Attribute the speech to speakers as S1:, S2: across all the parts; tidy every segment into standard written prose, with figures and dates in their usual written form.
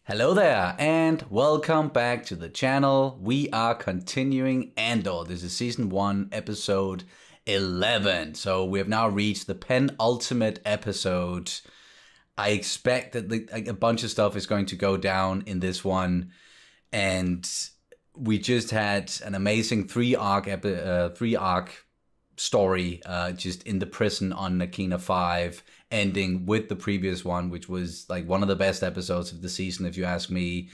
S1: Hello there, and welcome back to the channel. We are continuing Andor. This is Season 1, Episode 11. So we have now reached the penultimate episode. I expect that a bunch of stuff is going to go down in this one. And we just had an amazing three-arc story just in the prison on Nakina 5, ending with the previous one, which was like one of the best episodes of the season, if you ask me.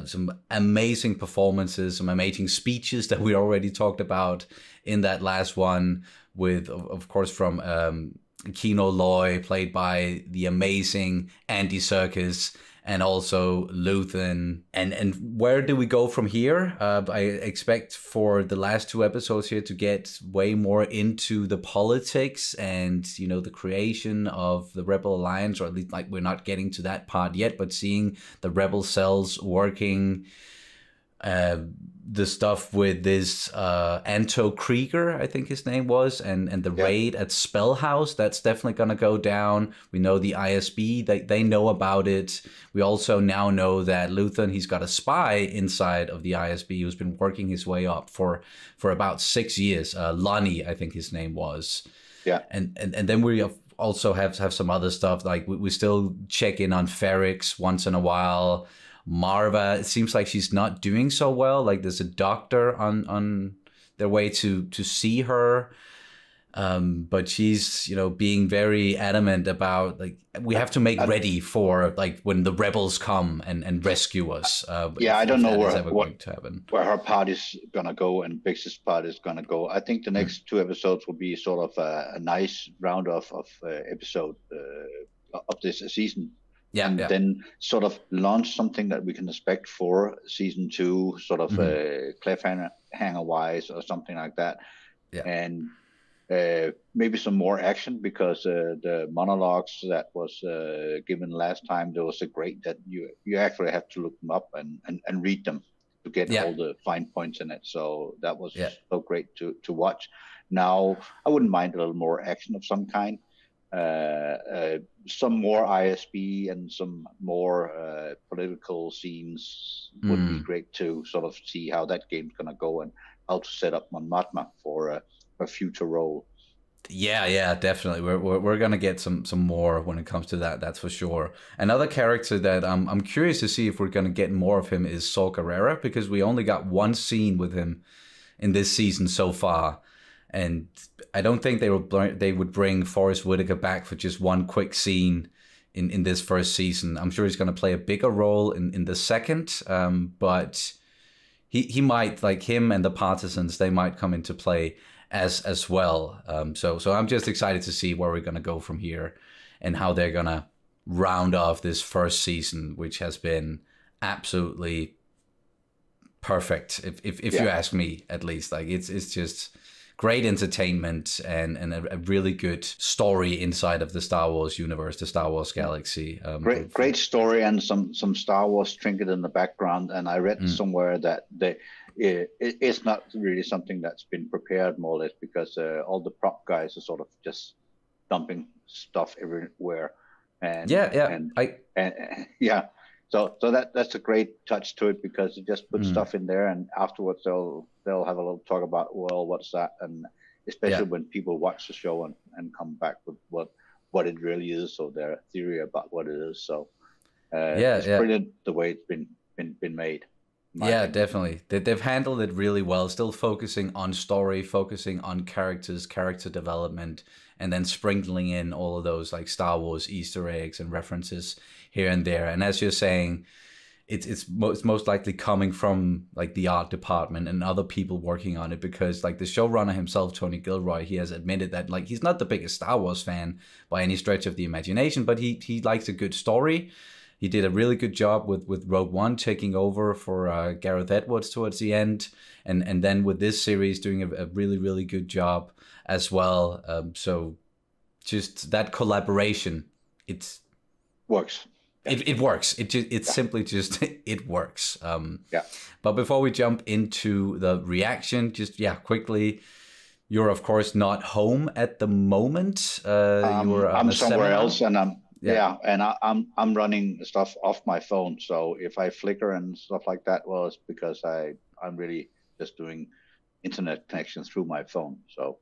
S1: Some amazing performances, some amazing speeches that we already talked about in that last one, with, of course, from Kino Loy, played by the amazing Andy Serkis, and also Luthen. And where do we go from here? I expect for the last two episodes here to get way more into the politics and, you know, the creation of the Rebel Alliance, or at least like we're not getting to that part yet, but seeing the Rebel cells working, the stuff with this Anto Krieger, I think his name was, and the raid at Spell House, that's definitely going to go down. We know the ISB, they know about it. We also now know that Luthen, he's got a spy inside of the ISB who's been working his way up for about 6 years. Lonnie, I think his name was. Yeah. And then we also have some other stuff, like we still check in on Ferrix once in a while. Marva, it seems like she's not doing so well. Like there's a doctor on their way to see her. But she's, you know, being very adamant about, like, we have to make ready for, like, when the rebels come and rescue us.
S2: I don't know where her part is going to go and Bix's part is going to go. I think the next two episodes will be sort of a nice round of episode of this season. Then sort of launch something that we can expect for season 2, sort of cliffhanger-wise or something like that. And maybe some more action, because the monologues that was given last time, there was a great that you actually have to look them up and read them to get all the fine points in it. So that was so great to watch. Now, I wouldn't mind a little more action of some kind. Some more ISB and some more political scenes would be great to sort of see how that game's going to go and how to set up Mon Mothma for a future role.
S1: Yeah, definitely. We're gonna get some more when it comes to that. That's for sure. Another character that I'm curious to see if we're gonna get more of him is Saw Gerrera, because we only got one scene with him in this season so far. And I don't think they would bring Forrest Whitaker back for just one quick scene in this first season. I'm sure he's going to play a bigger role in the second, but he might, like him and the Partisans, they might come into play as well. So I'm just excited to see where we're going to go from here and how they're going to round off this first season, which has been absolutely perfect, if you ask me, at least. Like it's just great entertainment and a really good story inside of the Star Wars universe, the Star Wars galaxy.
S2: Great story and some Star Wars trinket in the background. And I read somewhere that it's not really something that's been prepared, more or less, because all the prop guys are sort of just dumping stuff everywhere. And So that's a great touch to it, because you just put stuff in there, and afterwards they'll have a little talk about, well, what's that, and especially when people watch the show and come back with what it really is, or their theory about what it is. So it's brilliant the way it's been made.
S1: Definitely. They've handled it really well, still focusing on story, focusing on characters, character development, and then sprinkling in all of those like Star Wars Easter eggs and references here and there. And as you're saying, it's most likely coming from like the art department and other people working on it, because like the showrunner himself, Tony Gilroy, he has admitted that like he's not the biggest Star Wars fan by any stretch of the imagination, but he likes a good story. He did a really good job with Rogue One, taking over for Gareth Edwards towards the end. And then with this series, doing a really, really good job as well. So just that collaboration, it
S2: works.
S1: It works. It simply just, it works. But before we jump into the reaction, just, quickly, you're, of course, not home at the moment.
S2: I'm somewhere else, and Yeah, and I'm running stuff off my phone, so if I flicker and stuff like that, well, it's because I'm really just doing internet connection through my phone. So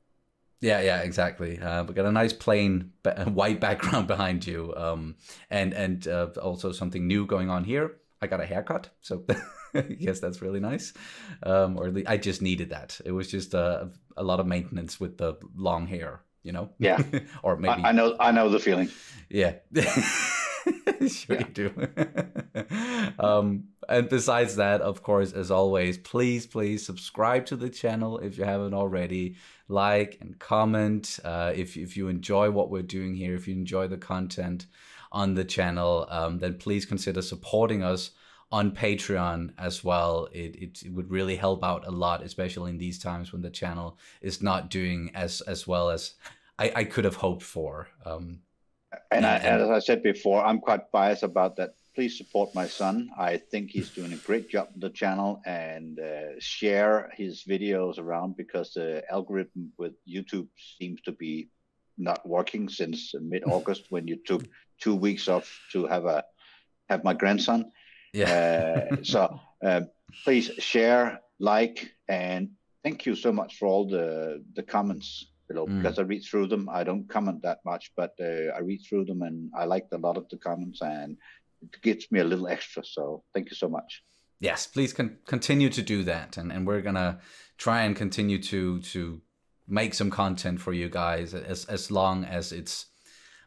S1: yeah, exactly. We got a nice plain white background behind you, and also something new going on here. I got a haircut, so yes, that's really nice. Or at least I just needed that. It was just a lot of maintenance with the long hair, you know.
S2: yeah,
S1: Or maybe
S2: I know the feeling.
S1: yeah. Sure you do. And besides that, of course, as always, please subscribe to the channel if you haven't already. Like and comment if you enjoy what we're doing here, if you enjoy the content on the channel, then please consider supporting us on Patreon as well. It would really help out a lot, especially in these times when the channel is not doing as well as I could have hoped for.
S2: And as I said before, I'm quite biased about that. Please support my son. I think he's doing a great job on the channel, and share his videos around, because the algorithm with YouTube seems to be not working since mid-August when you took 2 weeks off to have my grandson. Yeah. So please share, like, and thank you so much for all the comments below, because I read through them. I don't comment that much, but I read through them, and I liked a lot of the comments, and it gives me a little extra. So thank you so much.
S1: Yes, please continue to do that, and we're gonna try and continue to make some content for you guys as long as it's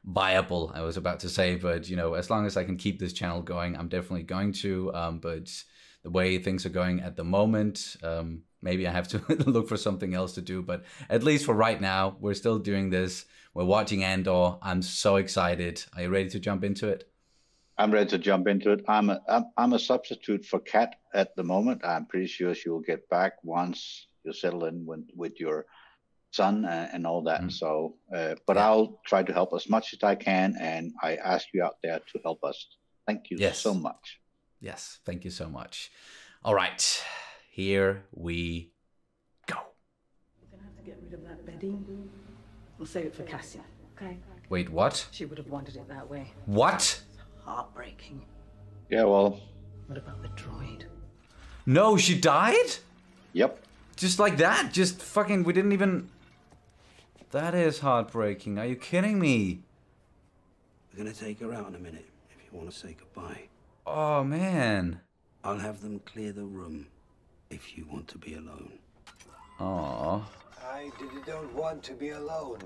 S1: viable, I was about to say, but you know, as long as I can keep this channel going, I'm definitely going to. But the way things are going at the moment, maybe I have to look for something else to do. But at least for right now, we're still doing this. We're watching Andor. I'm so excited. Are you ready to jump into it?
S2: I'm ready to jump into it. I'm a substitute for Kat at the moment. I'm pretty sure she will get back once you settle in with your son and all that. So, but yeah. I'll try to help as much as I can, and I ask you out there to help us. Thank you so much.
S1: Yes, thank you so much. All right, here we go.
S3: We're gonna have to get rid of that bedding. We'll save it for Cassia. Okay.
S1: Wait, what?
S3: She would have wanted it that way.
S1: What?
S3: It's heartbreaking.
S2: Yeah, well.
S3: What about the droid?
S1: No, she died?
S2: Yep.
S1: Just like that? Just fucking, we didn't even... That is heartbreaking. Are you kidding me?
S4: We're gonna take her out in a minute, if you want to say goodbye.
S1: Oh, man.
S4: I'll have them clear the room, if you want to be alone.
S1: Aww.
S5: I don't want to be alone.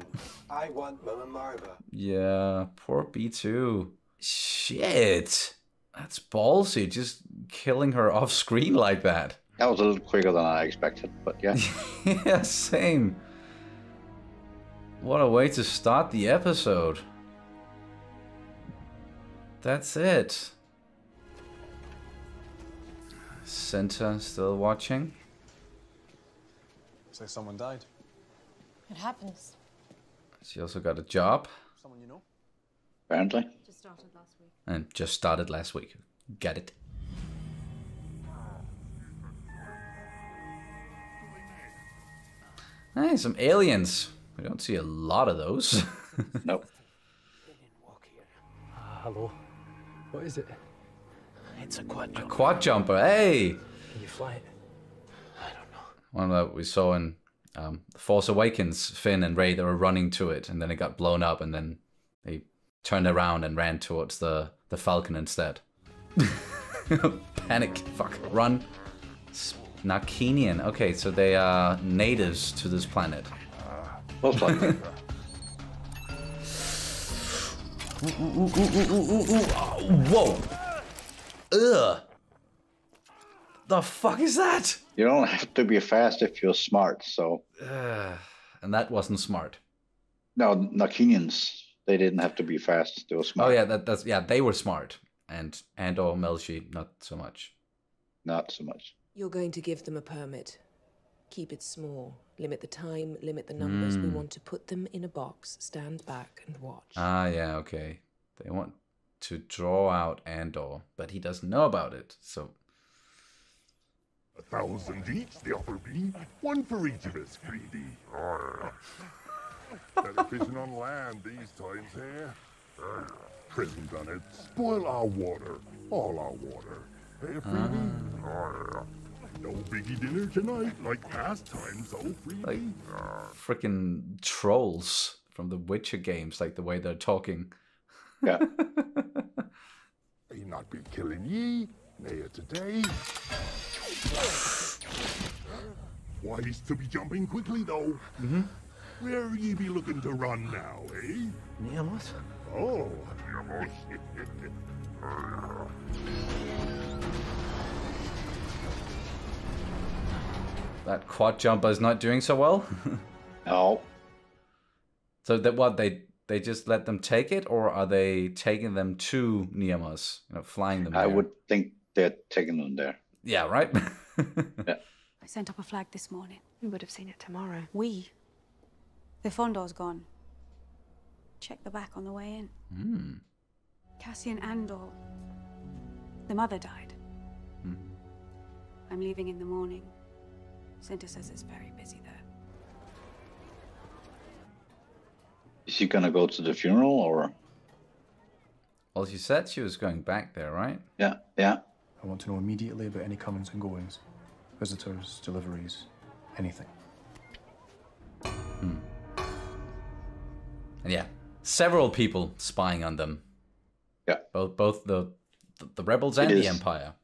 S5: I want Mama Marva.
S1: Yeah, poor B2. Shit. That's ballsy, just killing her off screen like that.
S2: That was a little quicker than I expected, but yeah.
S1: Yeah, same. What a way to start the episode. That's it. Cinta still watching.
S6: So someone died.
S7: It happens.
S1: She also got a job.
S6: Someone you know?
S2: Apparently.
S7: Just started last week.
S1: And just started last week. Get it. Hey, some aliens. We don't see a lot of those.
S2: Nope.
S6: Hello. What is it?
S4: It's a quad jumper.
S1: A quad jumper, hey!
S6: Can you fly it? I don't know.
S1: One that we saw in The Force Awakens, Finn and Rey, they were running to it, and then it got blown up, and then they turned around and ran towards the Falcon instead. Panic. Fuck. Run. Narkinian. Okay, so they are natives to this planet.
S2: Most likely.
S1: Whoa! Ugh! The fuck is that?
S2: You don't have to be fast if you're smart, so...
S1: And that wasn't smart.
S2: No, Narkinians, they didn't have to be fast. They were smart.
S1: Oh yeah, that's yeah, they were smart. And Andor, Melshi, not so much.
S2: Not so much.
S8: You're going to give them a permit. Keep it small. Limit the time, limit the numbers. We want to put them in a box, stand back and watch.
S1: Ah, yeah, okay. They want to draw out Andor, but he doesn't know about it, so...
S9: 1,000 each, the offer being 1 for each of us, greedy. Better fishing on land these times, eh? prison done it. Spoil our water. All our water. Hey, Freebie? No biggie dinner tonight, like past times, oh Freebie.
S1: Like freaking trolls from the Witcher games, like the way they're talking.
S2: Yeah.
S9: He not been killing ye, nay today. Wise to be jumping quickly though. Where ye be looking to run now, eh?
S6: Niamos?
S9: Oh.
S1: That quad jumper is not doing so well.
S2: No.
S1: So that what they just let them take it, or are they taking them to Niamos? You know, flying them.
S2: I
S1: there?
S2: would think they're taking them there.
S1: Yeah, right.
S2: Yeah.
S10: I sent up a flag this morning.
S8: We would have seen it tomorrow.
S10: The Fondor's gone. Check the back on the way in. Cassian Andor. The mother died. I'm leaving in the morning. Cinta says it's very busy there.
S2: Is she gonna go to the funeral or?
S1: Well, she said she was going back there, right?
S2: Yeah, yeah.
S6: I want to know immediately about any comings and goings. Visitors, deliveries, anything.
S1: And yeah, several people spying on them.
S2: Yeah.
S1: Both the rebels and the Empire.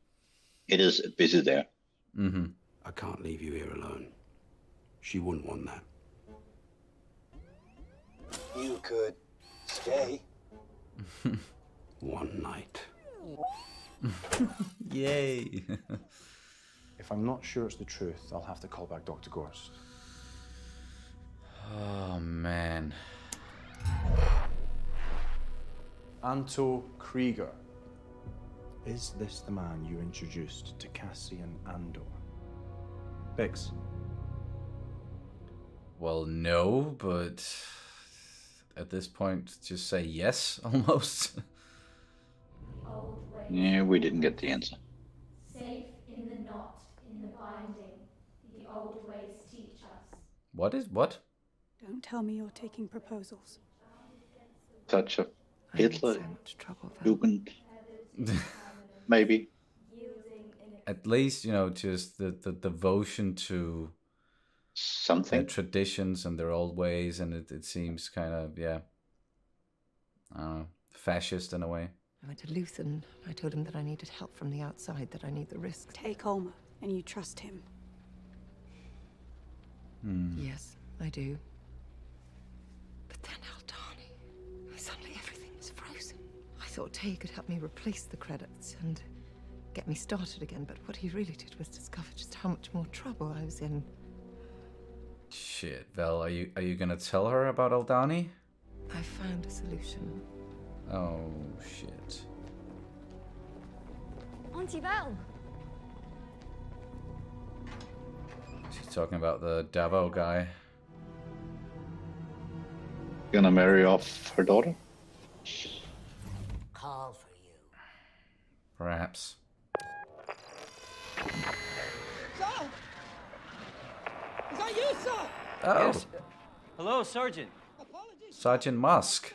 S2: It is busy there.
S4: I can't leave you here alone. She wouldn't want that.
S5: You could stay.
S4: One night.
S1: Yay.
S6: If I'm not sure it's the truth, I'll have to call back Dr. Gorst.
S1: Oh, man.
S6: Anto Krieger. Is this the man you introduced to Cassian Andor? Bix.
S1: Well, no, but at this point, just say yes, almost.
S2: Yeah, we didn't get the answer.
S11: Safe in the knot, in the binding, the old ways teach us.
S1: What?
S10: Don't tell me you're taking proposals.
S2: Such a Hitler,
S8: so much trouble,
S2: Jugend, maybe.
S1: At least, you know, just the devotion to
S2: something,
S1: their traditions and their old ways, and it seems kind of, yeah, fascist in a way.
S8: I went to Luthen. I told him that I needed help from the outside, that I need the risk.
S10: Take Olma, and you trust him.
S8: Yes, I do. But then Aldani, suddenly everything was frozen. I thought Tay could help me replace the credits and get me started again, but what he really did was discover just how much more trouble I was in.
S1: Shit, Vel, are you gonna tell her about Aldani?
S8: I found a solution.
S1: Oh, shit.
S11: Auntie Val.
S1: She's talking about the Davo guy.
S2: Gonna marry off her daughter?
S5: Call for you.
S1: Perhaps.
S12: Sir! Is that you, sir?
S1: Oh,
S13: Yes. Hello, Sergeant.
S12: Apologies.
S1: Sergeant Musk.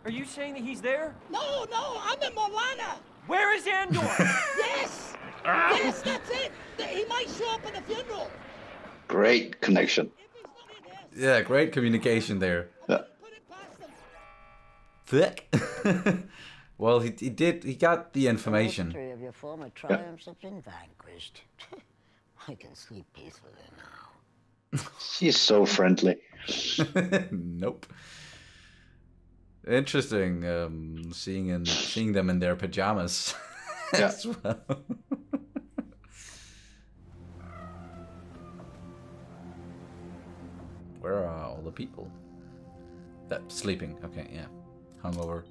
S13: Are you saying that he's there?
S12: No, I'm in Molana.
S13: Where is Andor?
S12: Yes! Yes, that's it. He might show up at the funeral.
S2: Great connection.
S12: If he's not in here,
S1: Yeah, great communication there.
S2: Yeah.
S12: put it past him.
S1: Thick. Well, he got the information.
S14: The history of your former triumphs have been vanquished. I can sleep peacefully now.
S2: She's so friendly.
S1: Nope. Interesting, seeing them in their pajamas.
S2: Yeah.
S1: As well. Where are all the people? That sleeping. Okay, yeah. Hungover.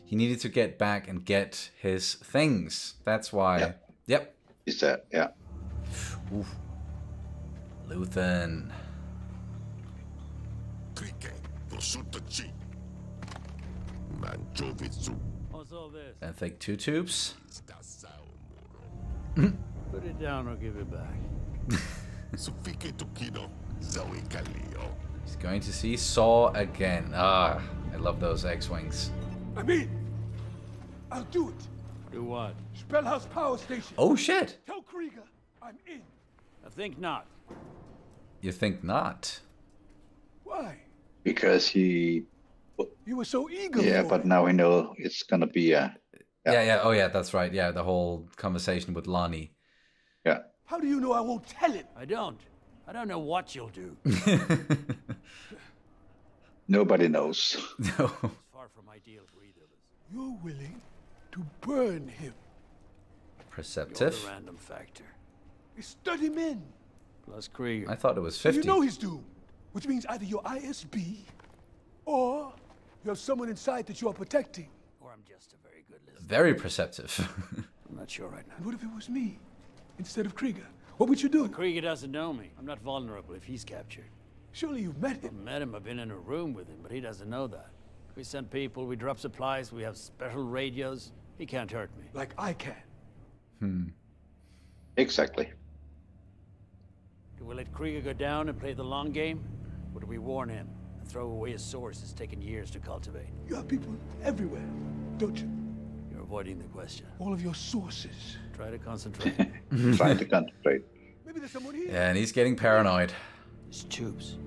S1: He needed to get back and get his things. That's why. Yep.
S2: Is that? Yeah.
S1: Oof. Luthen.
S15: What's all this?
S1: I think 2 tubes.
S15: Put it down or give it back.
S1: He's going to see Saw again. Ah, I love those X-Wings.
S5: I mean,
S9: I'll do it.
S15: Do what?
S9: Spellhouse Power Station.
S1: Oh shit!
S9: Tell Krieger I'm in.
S15: I think not.
S1: You think not?
S9: Why?
S2: Because he.
S9: You were so eager.
S2: Yeah,
S9: for
S2: but
S9: it.
S2: now we know it's gonna be a.
S1: Yeah. Oh yeah, that's right. Yeah, the whole conversation with Lonnie.
S2: Yeah.
S9: How do you know I won't tell him?
S15: I don't. I don't know what you'll do.
S2: Nobody knows.
S1: No.
S15: Far from ideal for either of us.
S9: You're willing to burn him.
S1: Perceptive.
S15: You're the random factor.
S9: It's 30 men.
S15: Plus Krieger.
S1: I thought it was
S9: So
S1: 50.
S9: you know he's doomed, which means either you're ISB, or you have someone inside that you are protecting.
S15: Or I'm just a very good listener.
S1: Very perceptive.
S15: I'm not sure right now.
S9: And what if it was me instead of Krieger? What would you do?
S15: Well, Krieger doesn't know me. I'm not vulnerable if he's captured.
S9: Surely you've met him.
S15: I've met him. I've been in a room with him, but he doesn't know that. We send people, we drop supplies, we have special radios. He can't hurt me.
S9: Like I can.
S2: Exactly.
S15: Do we let Krieger go down and play the long game? Or do we warn him and throw away his source it's taken years to cultivate?
S9: You have people everywhere, don't you?
S15: You're avoiding the question.
S9: All of your sources.
S15: Try to concentrate.
S2: Trying to concentrate.
S9: Maybe there's someone here.
S1: Yeah, and he's getting paranoid.
S15: It's tubes.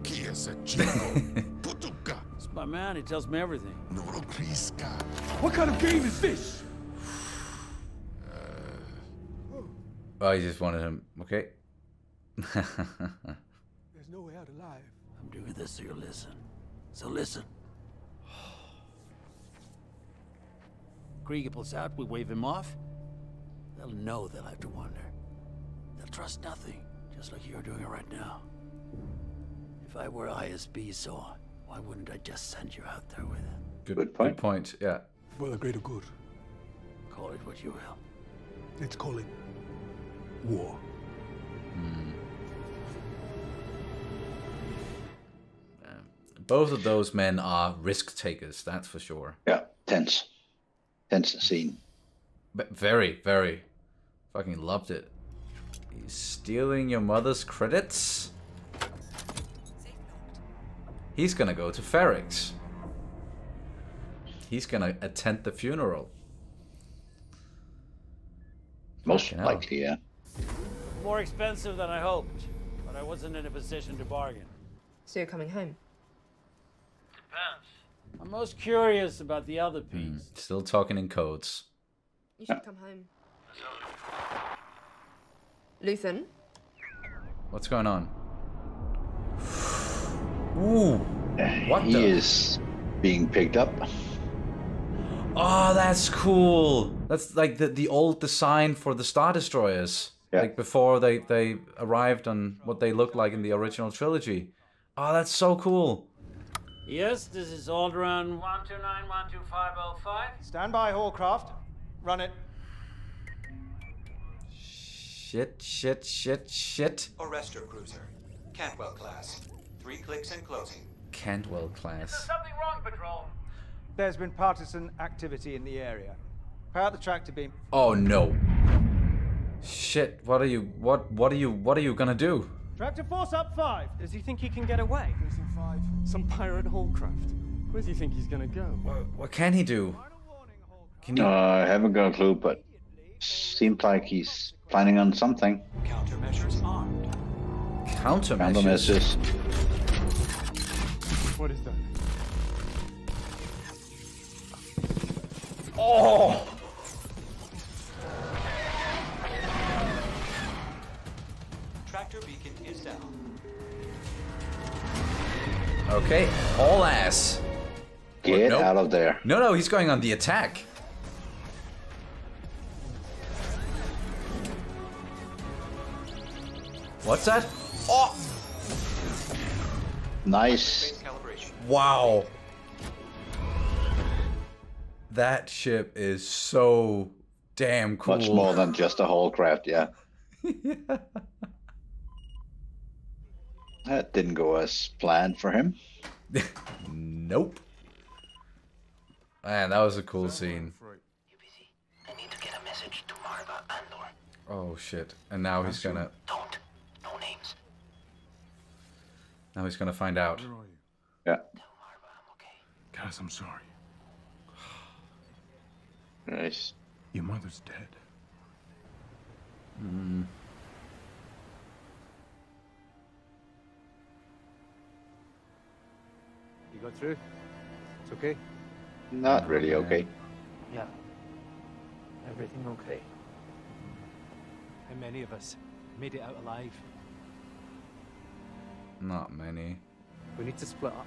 S9: It's
S15: my man, he tells me everything.
S9: What kind of game is this?
S1: Oh, he just wanted him. Okay.
S9: There's no way out alive.
S15: I'm doing this so you'll listen. So listen. Krieger pulls out, we wave him off. They'll know they'll have to wonder. They'll trust nothing, just like you're doing it right now. If I were ISB Saw, why wouldn't I just send you out there with it?
S2: Good point.
S1: Good point, yeah.
S9: For the greater good.
S15: Call it what you will.
S9: Let's call it war.
S1: Both of those men are risk takers, that's for sure.
S2: Yeah, tense. Tense scene.
S1: But very, very. Fucking loved it. He's stealing your mother's credits? He's gonna go to Ferrix. He's gonna attend the funeral.
S2: Most likely, yeah.
S15: More expensive than I hoped, but I wasn't in a position to bargain.
S8: So you're coming home?
S15: Depends. I'm most curious about the other piece.
S1: Still talking in codes.
S8: You should come home. Luthen?
S1: What's going on? Ooh. What
S2: he is being picked up.
S1: Oh, that's cool. That's like the old design for the Star Destroyers.
S2: Yeah.
S1: Like before they arrived on what they looked like in the original trilogy. Oh, that's so cool.
S15: Yes, this is Alderaan 129-12505.
S16: Stand by, Hallcraft. Run it.
S1: Shit.
S17: Arrestor cruiser. Cantwell class. 3 clicks and closing.
S1: Cantwell class.
S16: Something wrong, Patrol. There's been partisan activity in the area. Power out the tractor beam.
S1: Oh no. Shit, what are you gonna do?
S16: Tractor force up 5.
S13: Does he think he can get away?
S6: Prison 5. Some pirate Hallcraft. Where do you think he's gonna go?
S1: What can he do? Can you...
S2: I haven't got a clue, but seems like he's planning on something.
S17: Countermeasures armed.
S1: Countermeasures?
S6: What is that?
S1: Oh!
S17: Tractor beacon is down.
S1: Okay, all ass.
S2: Get out of there.
S1: No, he's going on the attack. What's that? Oh!
S2: Nice.
S1: Wow. That ship is so damn cool.
S2: Much more than just a Hallcraft, yeah.
S1: Yeah.
S2: That didn't go as planned for him.
S1: Nope. Man, that was a cool scene.
S14: I need to get a message to Marva Andor.
S1: Oh shit. And now he's gonna...
S14: Don't. No names.
S1: Now he's gonna find out.
S9: Where are you?
S2: Yeah.
S14: Tell Marva I'm okay.
S9: Cass, I'm sorry.
S2: Nice.
S6: Your mother's dead.
S18: You got through? It's okay?
S2: Not really okay.
S18: Yeah. Everything okay? How many of us made it out alive?
S1: Not many.
S18: We need to split up.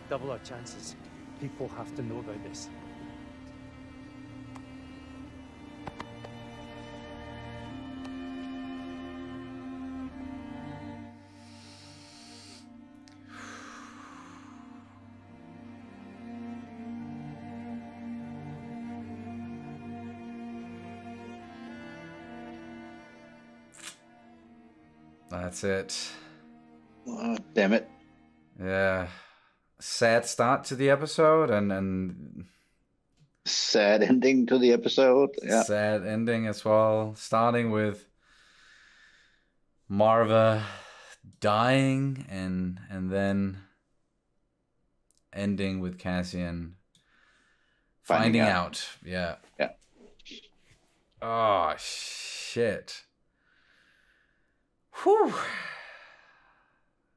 S18: Double our chances. People have to know about this.
S1: That's it.
S2: Oh, damn it.
S1: Yeah. Sad start to the episode and
S2: sad ending to the episode. Yeah.
S1: Sad ending as well. Starting with Marva dying and then ending with Cassian finding out. Yeah.
S2: Yeah.
S1: Oh shit. Whew.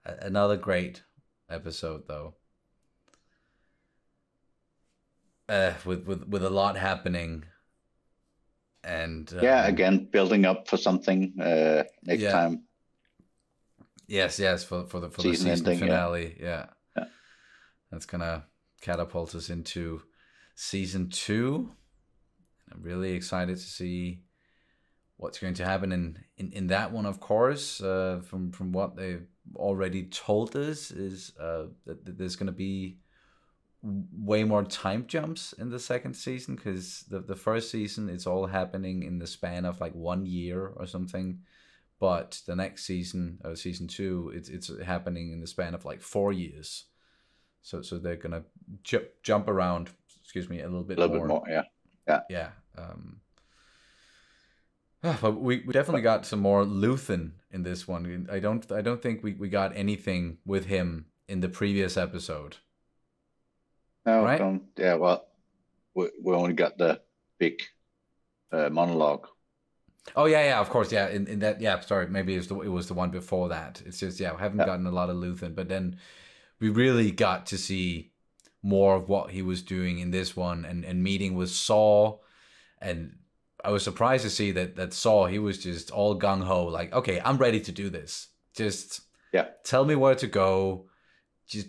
S1: Another great episode though. With a lot happening, and
S2: again building up for something next time.
S1: Yes, for the season ending, finale. Yeah. That's gonna catapult us into season 2. I'm really excited to see what's going to happen in that one. Of course, from what they've already told us is that there's gonna be way more time jumps in the second season, because the first season it's all happening in the span of like 1 year or something, but the next season, season 2, it's happening in the span of like 4 years. So they're gonna jump around. Excuse me, a little bit more. Yeah. But we definitely got some more Luthen in this one. I don't think we got anything with him in the previous episode.
S2: No,
S1: right?
S2: Well, we only got the big monologue.
S1: Oh yeah, of course, yeah. In that, yeah. Sorry, maybe it was the one before that. It's just we haven't gotten a lot of Luthen, but then we really got to see more of what he was doing in this one, and meeting with Saw, and I was surprised to see that Saw, he was just all gung ho, like, okay, I'm ready to do this. Just tell me where to go. Just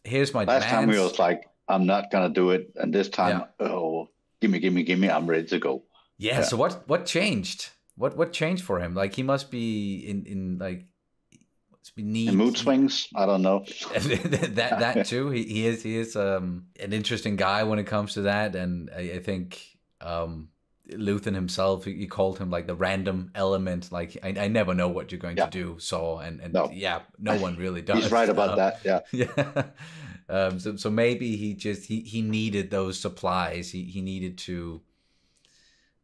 S1: here's my
S2: Last
S1: demands.
S2: time he was like, I'm not gonna do it, and this time, gimme, I'm ready to go.
S1: Yeah. So what changed? What changed for him? Like he must be in like
S2: in mood swings. I don't know.
S1: that too. He is an interesting guy when it comes to that, and I think Luthen himself, he called him like the random element. Like I never know what you're going to do. So and no. No one really does.
S2: He's right about that. Yeah.
S1: Yeah. So maybe he needed those supplies. He needed to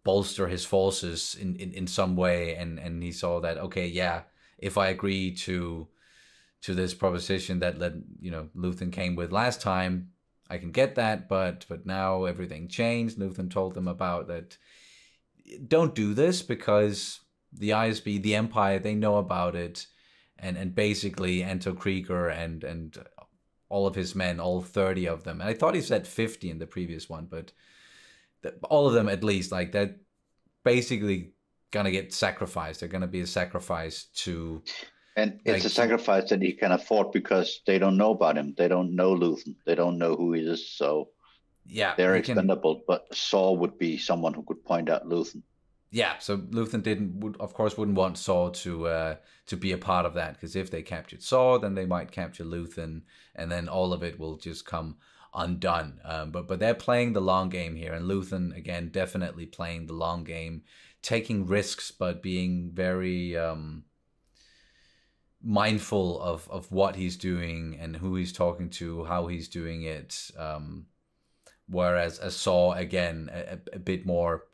S1: bolster his forces in some way, and he saw that, okay, if I agree to this proposition that Luthen came with last time, I can get that, but now everything changed. Luthen told them about that. Don't do this because the ISB, the Empire, they know about it, and basically Anto Krieger and all of his men, all 30 of them. And I thought he said 50 in the previous one, but all of them at least, like that, basically gonna get sacrificed. They're gonna be a sacrifice to.
S2: And it's a sacrifice that he can afford because they don't know about him. They don't know Luthen. They don't know who he is. So they're expendable. But Saw would be someone who could point out Luthen.
S1: Yeah. So Luthen wouldn't want Saw to be a part of that, because if they captured Saw, then they might capture Luthen, and then all of it will just come undone. But they're playing the long game here, and Luthen again definitely playing the long game, taking risks, but being very mindful of what he's doing and who he's talking to, how he's doing it. Whereas a Saw, again, a bit more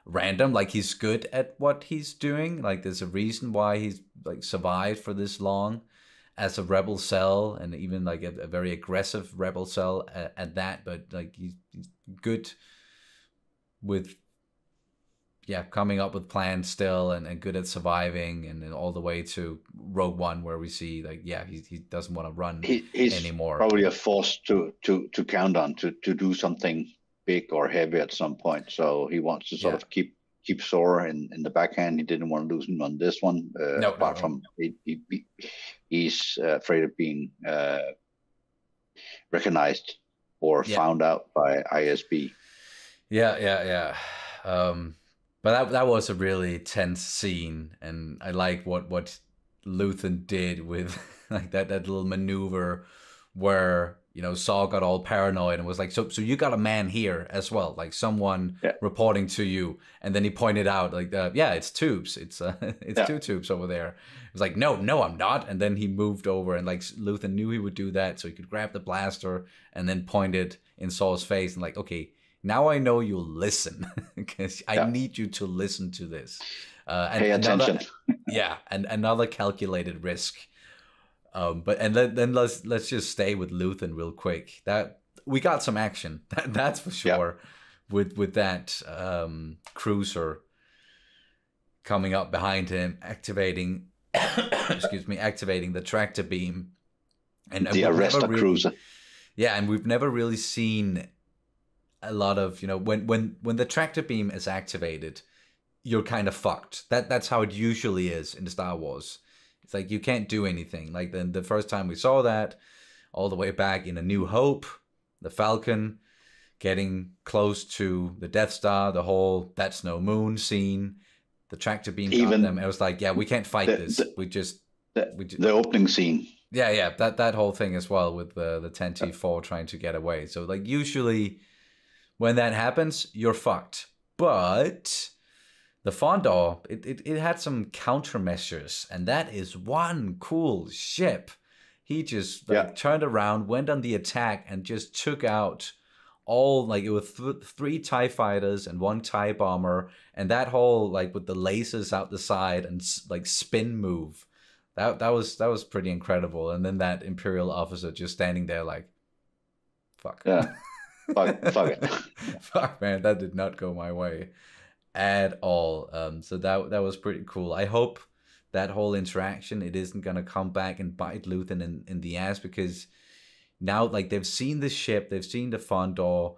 S1: random. Like he's good at what he's doing. Like there's a reason why he's like survived for this long as a rebel cell, and even like a very aggressive rebel cell at that. But like he's good coming up with plans still, and good at surviving, and then all the way to Rogue One, where we see like, he doesn't want to run
S2: he's
S1: anymore.
S2: Probably a force to count on to do something big or heavy at some point. So he wants to sort of keep Sora in the backhand. He didn't want to lose him on this one. Apart from he's afraid of being recognized or found out by ISB.
S1: But that was a really tense scene, and I like what Luthen did with like that little maneuver where, you know, Saul got all paranoid and was like, so you got a man here as well, like someone reporting to you, and then he pointed out like, it's Tubes, it's two Tubes over there. It was like, no, I'm not, and then he moved over, and like Luthen knew he would do that, so he could grab the blaster and then point it in Saul's face and like, okay, now I know you'll listen because I need you to listen to this. And
S2: pay attention.
S1: And another calculated risk. But then let's just stay with Luthen real quick. That we got some action. That's for sure. With that cruiser coming up behind him, activating the tractor beam, and
S2: the arrestor cruiser.
S1: Yeah, and we've never really seen a lot of, you know, when the tractor beam is activated, you're kind of fucked. That's how it usually is in Star Wars. It's like you can't do anything. Like the first time we saw that, all the way back in A New Hope, the Falcon getting close to the Death Star, the whole "that's no moon" scene, the tractor beam got them. It was like, we can't fight this. The
S2: opening scene.
S1: Yeah, that whole thing as well with the 10T4 trying to get away. So like usually when that happens, you're fucked. But the Fondor, it had some countermeasures, and that is one cool ship. He just turned around, went on the attack, and just took out all, like, it was 3 TIE fighters and 1 TIE bomber, and that whole, like, with the lasers out the side and like spin move, that was pretty incredible. And then that Imperial officer just standing there like, fuck.
S2: Yeah. Fuck it.
S1: Fuck, man, that did not go my way at all. So that was pretty cool. I hope that whole interaction, it isn't gonna come back and bite Luthen in the ass, because now, like, they've seen the ship, they've seen the Fondor.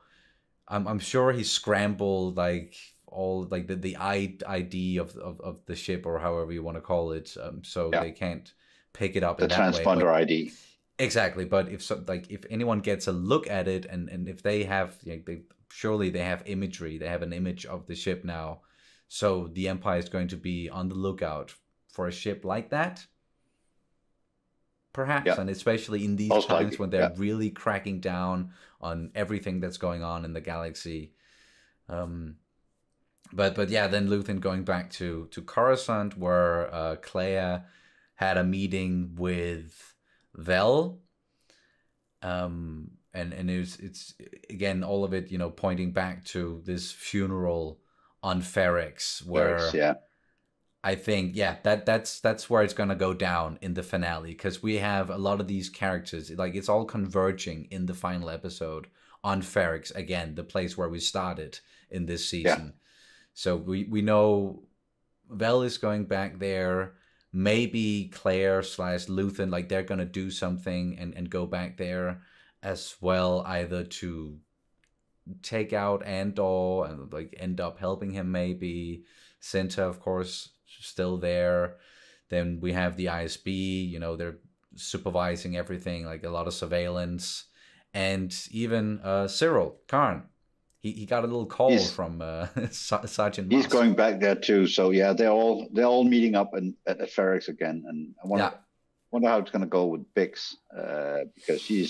S1: I'm sure he scrambled like all like the ID of the ship, or however you want to call it, so they can't pick it up
S2: the
S1: in that
S2: transponder
S1: way.
S2: ID.
S1: Exactly, but if anyone gets a look at it, and if they have, surely they have imagery, they have an image of the ship now, so the Empire is going to be on the lookout for a ship like that, perhaps, and especially in these times when they're really cracking down on everything that's going on in the galaxy. But yeah, then Luthen going back to Coruscant, where Clea had a meeting with Vel, and it's again all of it, pointing back to this funeral on Ferrix, where I think that's where it's gonna go down in the finale, because we have a lot of these characters, like, it's all converging in the final episode on Ferrix again, the place where we started in this season. So we know Vel is going back there. Maybe Claire / Luthen, like, they're gonna do something and go back there as well, either to take out Andor and like end up helping him. Maybe Cinta, of course, still there. Then we have the ISB, they're supervising everything, like a lot of surveillance, and even Cyril Karn. He got a little call from Sergeant Moss.
S2: He's going back there too. So yeah, they're all meeting up at Ferrix again, and I wonder how it's going to go with Bix, because she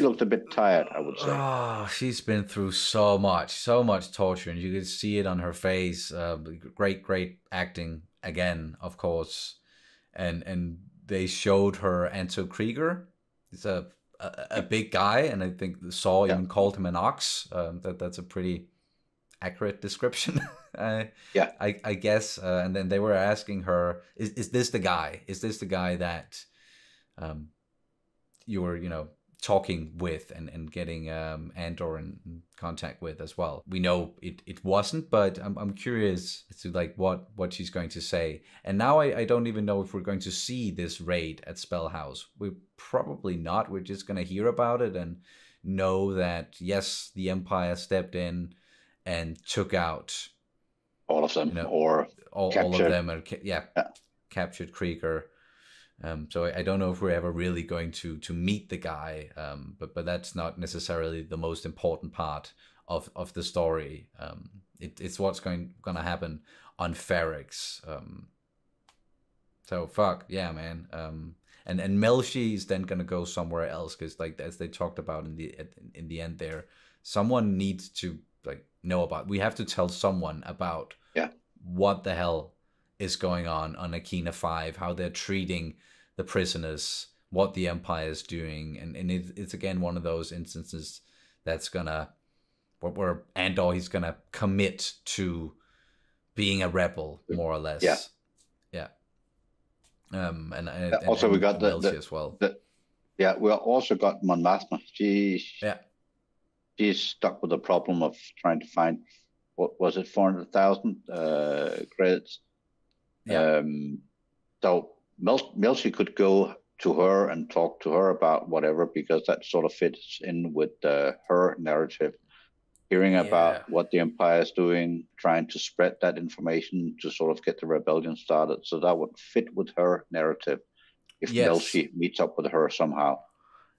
S2: looked a bit tired, I would say.
S1: Oh, she's been through so much torture, and you could see it on her face. Great acting again, of course, and they showed her Anto Krieger. It's a big guy, and I think Saw even called him an ox. That's a pretty accurate description. I guess. And then they were asking her, "Is this the guy? Is this the guy that you were, talking with and getting Andor in contact with as well. We know it wasn't, but I'm curious as to like what she's going to say. And now I don't even know if we're going to see this raid at Spellhouse. We're probably not. We're just going to hear about it and know that, yes, the Empire stepped in and took out
S2: all of them, or
S1: all of them, or captured Krieger. So I don't know if we're ever really going to meet the guy, but that's not necessarily the most important part of the story. It's what's going to happen on Ferrix. So fuck yeah, man. And Melshi is then gonna go somewhere else because, like, as they talked about in the end there, someone needs to like know about. We have to tell someone about what the hell is going on Akina 5, how they're treating the prisoners, what the Empire is doing, and it's again one of those instances that's gonna where Andor, he's gonna commit to being a rebel more or less. Yeah. And
S2: also we got the
S1: as well.
S2: We also got Mon Mothma. She's stuck with the problem of trying to find, what was it, 400,000 credits. So Melshi could go to her and talk to her about whatever, because that sort of fits in with her narrative. Hearing about what the Empire is doing, trying to spread that information to sort of get the rebellion started. So that would fit with her narrative if Melshi meets up with her somehow.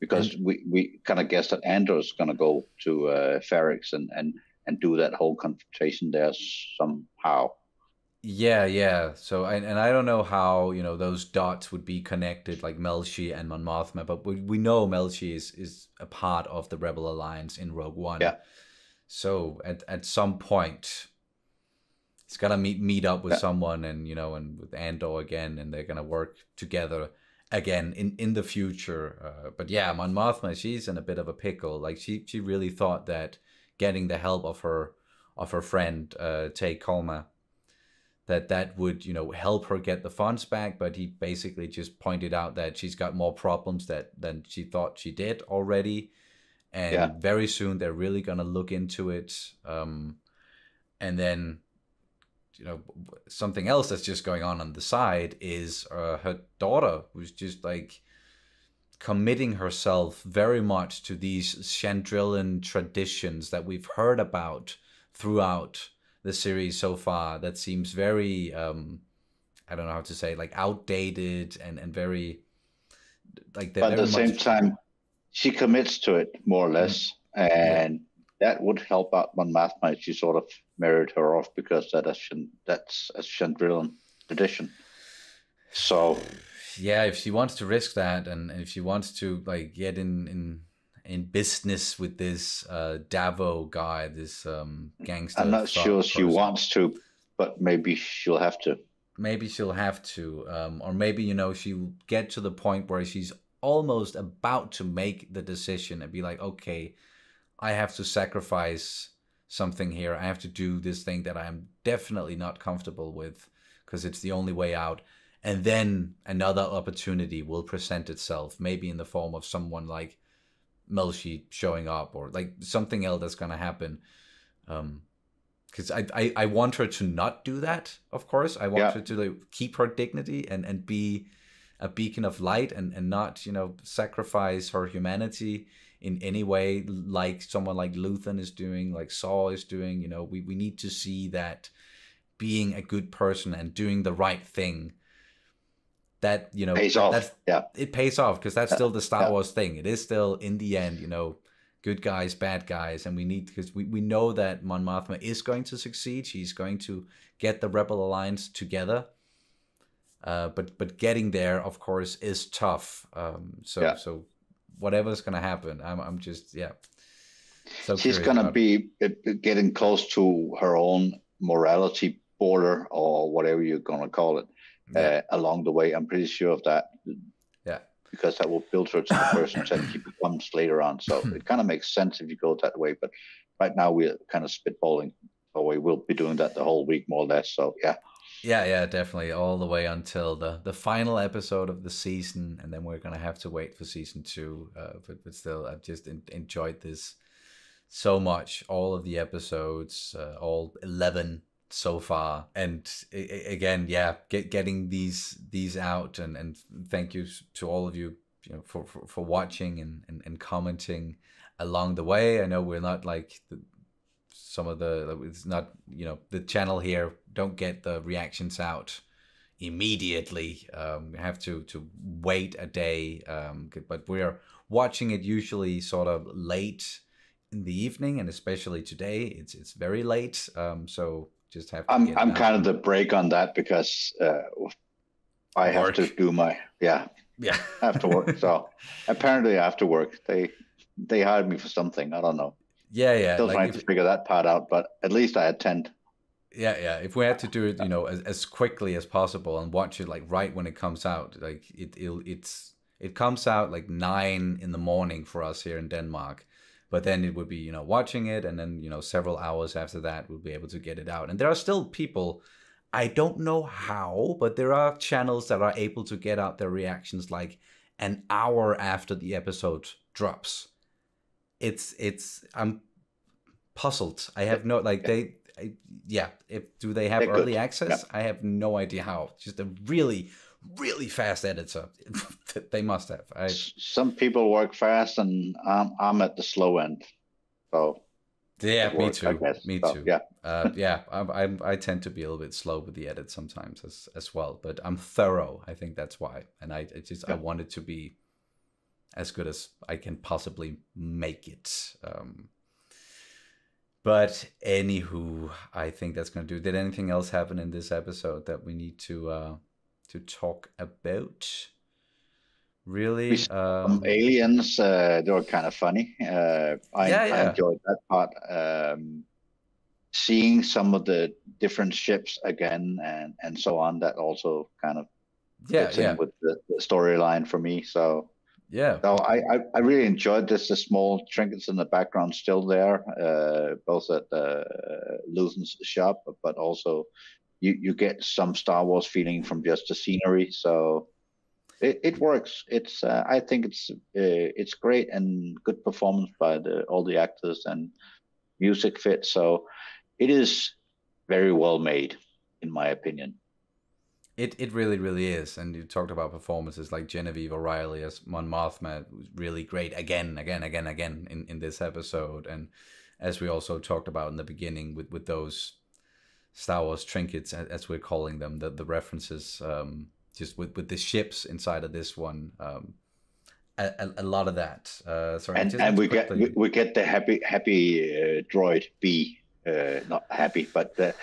S2: Because we kind of guess that Andor is going to go to Ferrix and do that whole confrontation there somehow.
S1: Yeah. So and I don't know how, you know, those dots would be connected, like Melshi and Mon Mothma, but we know Melshi is a part of the Rebel Alliance in Rogue One. So at some point, he's gotta meet up with someone, and you know, and with Andor again, and they're gonna work together again in the future. But yeah, Mon Mothma, she's in a bit of a pickle. Like she really thought that getting the help of her friend Tay Kolma, that would, you know, help her get the funds back, but he basically just pointed out that she's got more problems than she thought she did already. And very soon they're really going to look into it. And then, you know, something else that's just going on the side is her daughter, who's just like committing herself very much to these Chandrilan traditions that we've heard about throughout the series so far. That seems very, I don't know how to say, like outdated and very, like.
S2: But at the same time, she commits to it more or less, and that would help out Mon Mothma if she sort of married her off, because that's a Chandrilan tradition. So
S1: yeah, if she wants to risk that, and if she wants to like get in business with this Davo guy, this gangster.
S2: I'm not sure she wants to, but maybe she'll have to.
S1: Maybe she'll have to, or maybe, you know, she'll get to the point where she's almost about to make the decision and be like, okay, I have to sacrifice something here. I have to do this thing that I'm definitely not comfortable with because it's the only way out. And then another opportunity will present itself, maybe in the form of someone like Melshi showing up, or like something else that's going to happen. Because I want her to not do that, of course. I want her to like, keep her dignity and be a beacon of light and not, you know, sacrifice her humanity in any way like someone like Luthen is doing, like Saw is doing. You know, we need to see that being a good person and doing the right thing, that, you know,
S2: pays off.
S1: It pays off, because that's still the Star Wars thing. It is still, in the end, you know, good guys, bad guys, and we need, because we know that Mon Mothma is going to succeed. She's going to get the Rebel Alliance together. But getting there, of course, is tough. So whatever's gonna happen, I'm just So
S2: she's gonna be getting close to her own morality border, or whatever you're gonna call it, along the way. I'm pretty sure of that.
S1: Yeah.
S2: Because that will build her to the person that she becomes later on. So it kind of makes sense if you go that way. But right now we're kind of spitballing, so we will be doing that the whole week, more or less. So yeah.
S1: Yeah, definitely. All the way until the final episode of the season, and then we're gonna have to wait for season 2. But still, I've just enjoyed this so much. All of the episodes, all 11 so far, and again, yeah, getting these out, and thank you to all of you, for watching and commenting along the way. I know we're not like some of the, it's not, the channel here don't get the reactions out immediately. We have to wait a day, but we're watching it usually sort of late in the evening, and especially today it's very late. So just have to
S2: I'm kind of the break on that because I have to do my after work. So apparently after work they hired me for something. I don't know.
S1: Yeah.
S2: Still trying to figure that part out, but at least I attend.
S1: Yeah. If we had to do it, as quickly as possible and watch it like right when it comes out, like it comes out like 9 in the morning for us here in Denmark, but then it would be watching it, and then several hours after that we'll be able to get it out. And there are still people, I don't know how, but there are channels that are able to get out their reactions like an hour after the episode drops. I'm puzzled. I have no, like, do they have early access? I have no idea how. Just a really, really fast editor. They must have.
S2: Some people work fast, and I'm at the slow end. So
S1: yeah, me too. Me too.
S2: Yeah.
S1: I tend to be a little bit slow with the edit sometimes as well, but I'm thorough. I think that's why. And I want it to be as good as I can possibly make it. But anywho, I think that's going to do. Did anything else happen in this episode that we need to talk about? Really?
S2: Aliens, they were kind of funny. I enjoyed that part. Seeing some of the different ships again and so on, that also kind of fits in with the storyline for me. So so I really enjoyed this. The small trinkets in the background still there, both at Luthen's shop, but also you get some Star Wars feeling from just the scenery. So it works. It's I think it's great, and good performance by all the actors, and music fits. So it is very well made, in my opinion.
S1: It really, really is. And you talked about performances like Genevieve O'Reilly as Mon Mothma, was really great again in this episode. And as we also talked about in the beginning with those Star Wars trinkets, as we're calling them, the references, just with the ships inside of this one, a lot of that. Sorry,
S2: and we get the happy droid B. Not happy, but the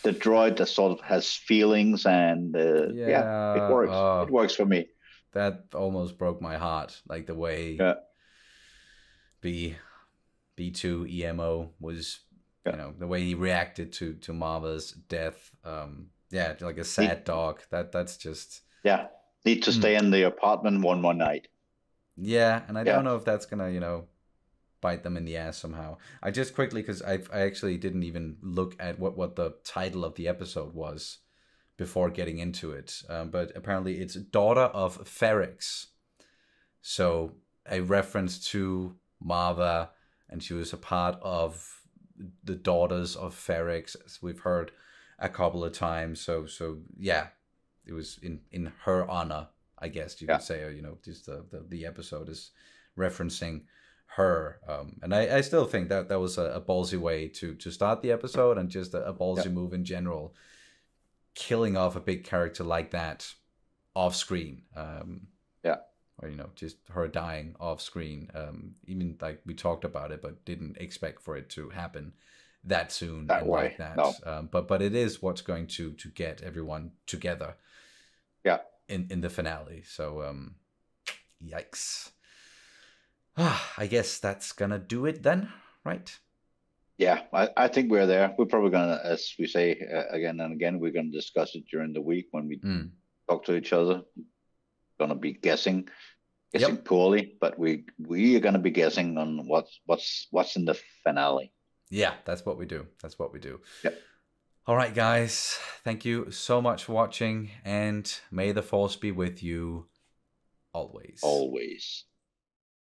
S2: droid that sort of has feelings, and it works. It works for me.
S1: That almost broke my heart, like the way B2 EMO was, the way he reacted to Marva's death. Like a sad dog. That's just
S2: need to stay in the apartment one more night.
S1: Yeah, and I don't know if that's gonna bite them in the ass somehow. I just quickly, because I actually didn't even look at what the title of the episode was before getting into it, but apparently it's Daughter of Ferrix, so a reference to Marva, and she was a part of the Daughters of Ferrix, as we've heard a couple of times. So yeah, it was in her honor, I guess you could say, or just the episode is referencing her, and I still think that was a ballsy way to start the episode, and just a ballsy move in general, killing off a big character like that off screen, or just her dying off screen, even like we talked about it, but didn't expect for it to happen that soon
S2: that way.
S1: Like that. No. But it is what's going to get everyone together in the finale. So yikes. I guess that's gonna do it then, right?
S2: Yeah, I think we're there. We're probably gonna, as we say again and again, we're gonna discuss it during the week when we talk to each other. Gonna be guessing poorly, but we are gonna be guessing on what's in the finale.
S1: Yeah, that's what we do. Yep. All right, guys. Thank you so much for watching, and may the Force be with you always.
S2: Always.